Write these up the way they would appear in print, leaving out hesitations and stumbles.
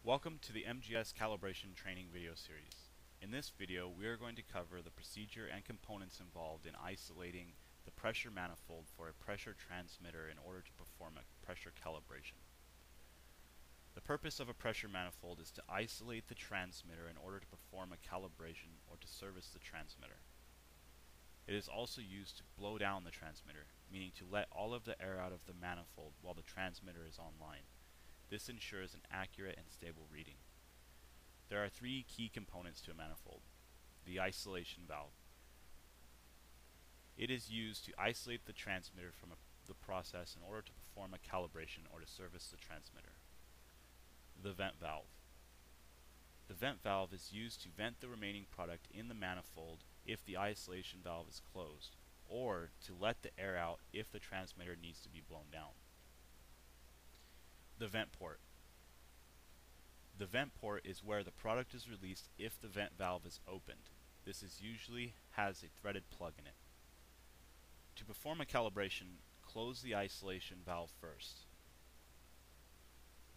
Welcome to the MGS calibration training video series. In this video, we are going to cover the procedure and components involved in isolating the pressure manifold for a pressure transmitter in order to perform a pressure calibration. The purpose of a pressure manifold is to isolate the transmitter in order to perform a calibration or to service the transmitter. It is also used to blow down the transmitter, meaning to let all of the air out of the manifold while the transmitter is online. This ensures an accurate and stable reading. There are three key components to a manifold. The isolation valve. It is used to isolate the transmitter from the process in order to perform a calibration or to service the transmitter. The vent valve. The vent valve is used to vent the remaining product in the manifold if the isolation valve is closed, or to let the air out if the transmitter needs to be blown down. The vent port. The vent port is where the product is released if the vent valve is opened. This usually has a threaded plug in it. To perform a calibration, close the isolation valve first.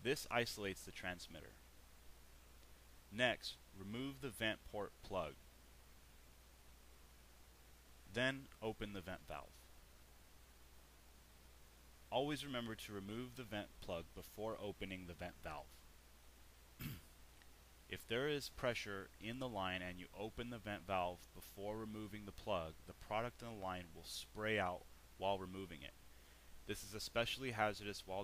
This isolates the transmitter. Next, remove the vent port plug. Then open the vent valve. Always remember to remove the vent plug before opening the vent valve. If there is pressure in the line and you open the vent valve before removing the plug, the product in the line will spray out while removing it. This is especially hazardous while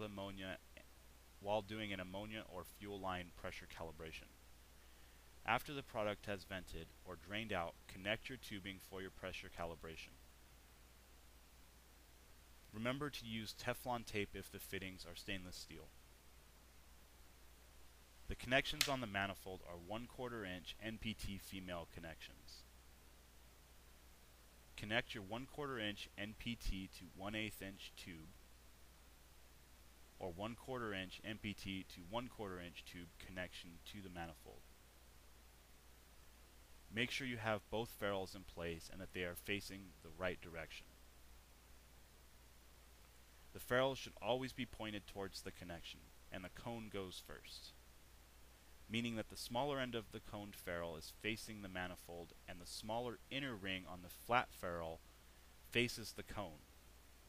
doing an ammonia or fuel line pressure calibration. After the product has vented or drained out, connect your tubing for your pressure calibration. Remember to use Teflon tape if the fittings are stainless steel. The connections on the manifold are 1/4 inch NPT female connections. Connect your 1/4 inch NPT to 1/8 inch tube, or 1/4 inch NPT to 1/4 inch tube connection to the manifold. Make sure you have both ferrules in place and that they are facing the right direction. The ferrule should always be pointed towards the connection, and the cone goes first, meaning that the smaller end of the coned ferrule is facing the manifold and the smaller inner ring on the flat ferrule faces the cone.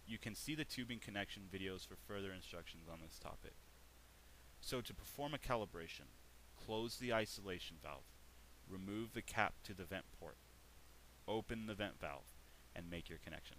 You can see the tubing connection videos for further instructions on this topic. So to perform a calibration, close the isolation valve, remove the cap to the vent port, open the vent valve, and make your connection.